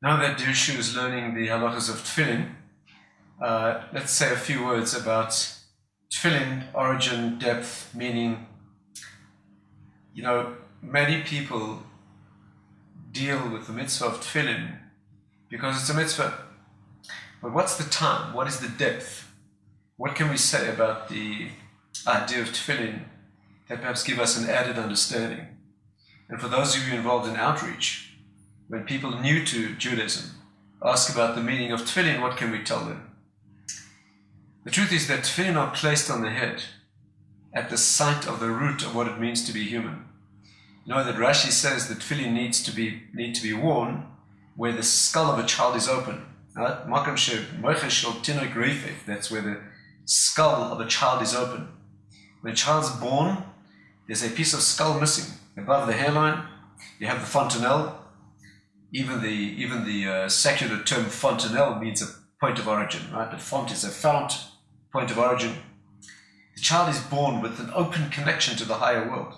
Now that Dirshu is learning the halachas of tefillin, let's say a few words about tefillin, origin, depth, meaning. You know, many people deal with the mitzvah of tefillin because it's a mitzvah. But what's the time? What is the depth? What can we say about the idea of tefillin that perhaps give us an added understanding? And for those of you involved in outreach, when people new to Judaism ask about the meaning of tefillin, what can we tell them? The truth is that tefillin are placed on the head at the site of the root of what it means to be human. You know that Rashi says that tefillin need to be worn where the skull of a child is open. Right? That's where the skull of a child is open. When a child's born, there's a piece of skull missing. Above the hairline, you have the fontanelle. Even the secular term fontanelle means a point of origin, right? But font is a fount, point of origin. The child is born with an open connection to the higher world.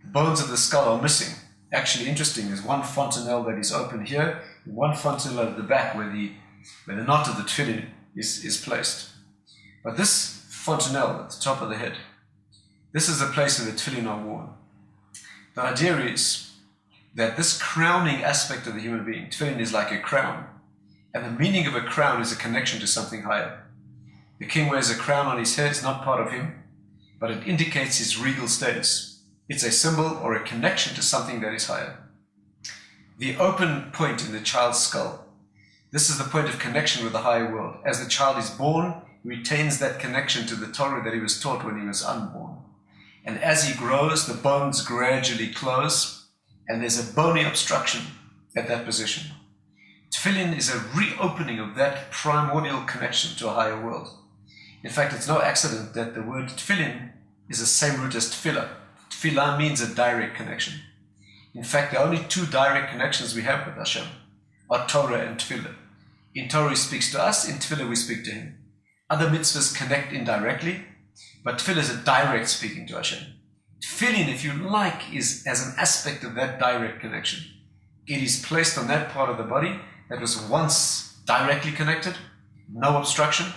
The bones of the skull are missing. Actually, interesting, there's one fontanelle that is open here, and one fontanelle at the back where the knot of the tefillin is placed. But this fontanelle at the top of the head, this is the place where the tefillin are worn. The idea is that this crowning aspect of the human being, tefillin is like a crown, and the meaning of a crown is a connection to something higher. The king wears a crown on his head, it's not part of him, but it indicates his regal status. It's a symbol or a connection to something that is higher. The open point in the child's skull, this is the point of connection with the higher world. As the child is born, he retains that connection to the Torah that he was taught when he was unborn. And as he grows, the bones gradually close, and there's a bony obstruction at that position. Tefillin is a reopening of that primordial connection to a higher world. In fact, it's no accident that the word tefillin is the same root as tefillah. Tefillah means a direct connection. In fact, the only two direct connections we have with Hashem are Torah and tefillah. In Torah he speaks to us, in tefillah we speak to him. Other mitzvahs connect indirectly, but tefillah is a direct speaking to Hashem. Tefillin, if you like, is as an aspect of that direct connection. It is placed on that part of the body that was once directly connected, no obstruction,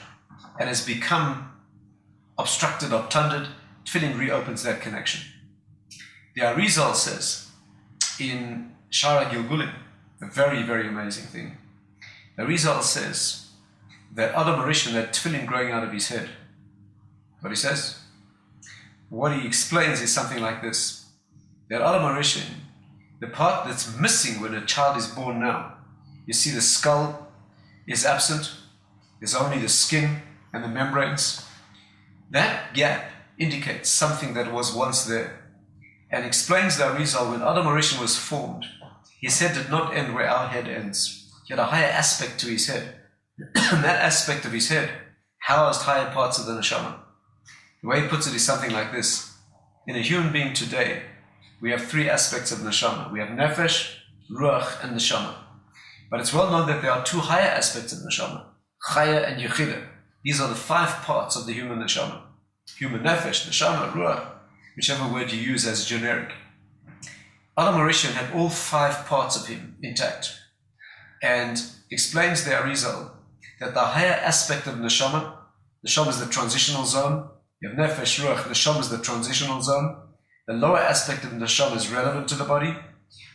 and has become obstructed, obtunded. Tefillin reopens that connection. The Arizal says in Shara Gilgulim, a very, very amazing thing. The Arizal says that Adam Harishon had tefillin growing out of his head. What he says? What he explains is something like this. That Adam Harishon, the part that's missing when a child is born now, you see the skull is absent, there's only the skin and the membranes. That gap indicates something that was once there, and explains the Arizal when Adam Harishon was formed, his head did not end where our head ends. He had a higher aspect to his head. And that aspect of his head housed higher parts of the neshama. The way he puts it is something like this. In a human being today, we have three aspects of neshama. We have nefesh, ruach, and neshama. But it's well known that there are two higher aspects of neshama, chaya and yechida. These are the 5 parts of the human neshama. Human nefesh, neshama, ruach, whichever word you use as generic. Adam Harishon had all 5 parts of him intact, and explains the Arizal that the higher aspect of neshama is the transitional zone. You have nefesh, ruach, neshama is the transitional zone. The lower aspect of neshama is relevant to the body.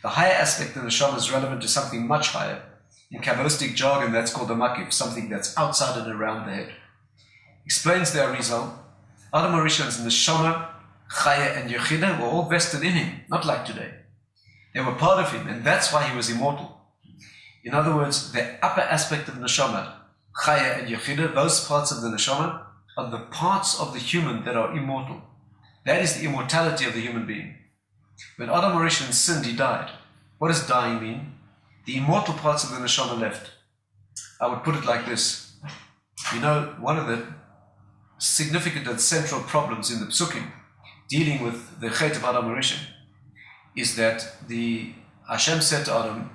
The higher aspect of neshama is relevant to something much higher. In Kabbalistic jargon, that's called a makif, something that's outside and around the head. Explains the Arizal, Adam Harishon's neshama, chaya, and yechida were all vested in him, not like today. They were part of him, and that's why he was immortal. In other words, the upper aspect of neshama, chaya and yechida, those parts of the neshama, are the parts of the human that are immortal. That is the immortality of the human being. When Adam Harishon sinned, he died. What does dying mean? The immortal parts of the neshama left. I would put it like this. You know, one of the significant and central problems in the psukim dealing with the chet of Adam Harishon is that the Hashem said to Adam,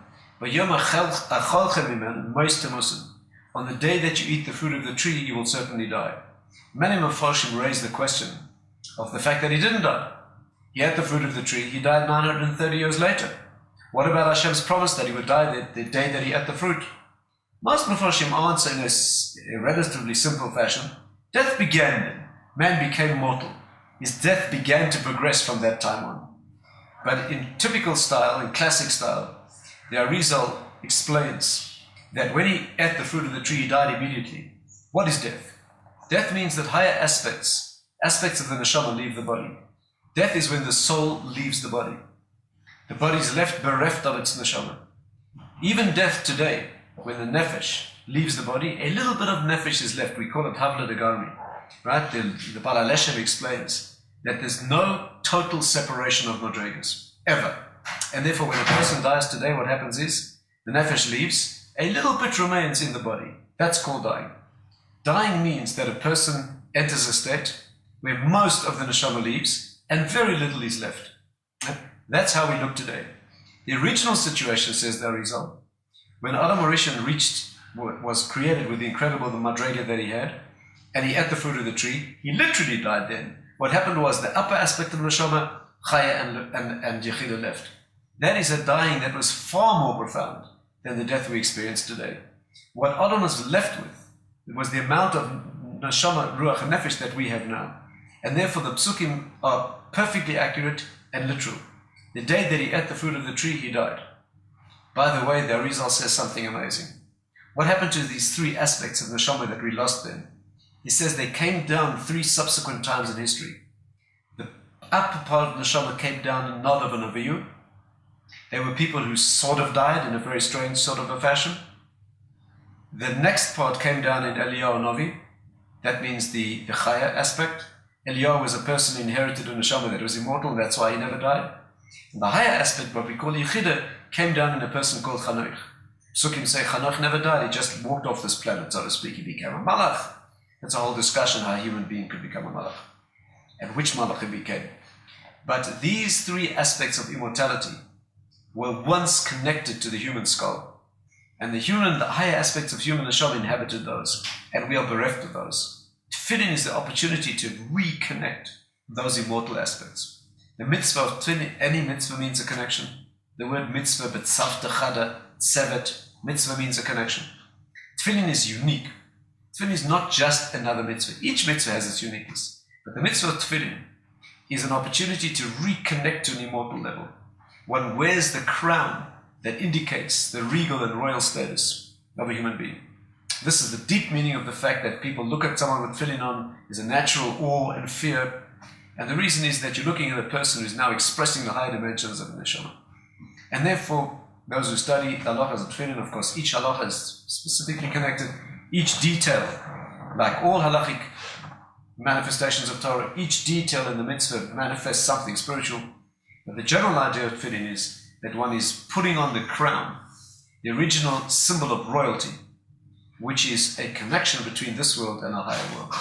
on the day that you eat the fruit of the tree, you will certainly die. Many Mepharshim raised the question of the fact that he didn't die. He had the fruit of the tree, he died 930 years later. What about Hashem's promise that he would die the day that he ate the fruit? Most Mepharshim answer in a relatively simple fashion. Death began then. Man became mortal. His death began to progress from that time on. But in typical style, in classic style, the Arizal explains that when he ate the fruit of the tree, he died immediately. What is death? Death means that higher aspects of the neshama leave the body. Death is when the soul leaves the body. The body is left bereft of its neshama. Even death today, when the nefesh leaves the body, a little bit of nefesh is left. We call it havla de garmi. Right? The Baal HaLeshem explains that there's no total separation of madrigas, ever. And therefore, when a person dies today, what happens is, the nefesh leaves, a little bit remains in the body. That's called dying. Dying means that a person enters a state where most of the neshama leaves and very little is left. That's how we look today. The original situation, says the Arizal, when Adam HaRishon was created with the incredible madriga that he had, and he ate the fruit of the tree, he literally died then. What happened was the upper aspect of neshama, chaya and yechida left. That is a dying that was far more profound than the death we experience today. What Adam was left with was the amount of neshama, ruach, and nefesh that we have now. And therefore the psukim are perfectly accurate and literal. The day that he ate the fruit of the tree, he died. By the way, the Arizal says something amazing. What happened to these three aspects of neshama that we lost then? He says they came down 3 subsequent times in history. The upper part of neshama came down in Nadav and Avihu. They were people who sort of died in a very strange sort of a fashion. The next part came down in Eliyahu Novi. That means the chaya aspect. Eliyahu was a person who inherited a neshama that was immortal, that's why he never died. And the higher aspect, what we call Yechida, came down in a person called Chanoich. Psukim say Chanoich never died, he just walked off this planet, so to speak, he became a malach. That's a whole discussion how a human being could become a malach, and which malach he became. But these 3 aspects of immortality were once connected to the human skull. And the higher aspects of human neshama inhabited those, and we are bereft of those. Tefillin is the opportunity to reconnect those immortal aspects. The mitzvah of tefillin, any mitzvah means a connection. The word mitzvah, betzavta chada, tsevet, mitzvah means a connection. Tefillin is unique. Tefillin is not just another mitzvah. Each mitzvah has its uniqueness. But the mitzvah of tefillin is an opportunity to reconnect to an immortal level. One wears the crown that indicates the regal and royal status of a human being. This is the deep meaning of the fact that people look at someone with tefillin on is a natural awe and fear. And the reason is that you're looking at a person who's now expressing the higher dimensions of the neshama. And therefore, those who study halachas of tefillin, of course, each halacha is specifically connected. Each detail, like all halachic manifestations of Torah, each detail in the mitzvah manifests something spiritual. But the general idea of tefillin is that one is putting on the crown, the original symbol of royalty, which is a connection between this world and a higher world.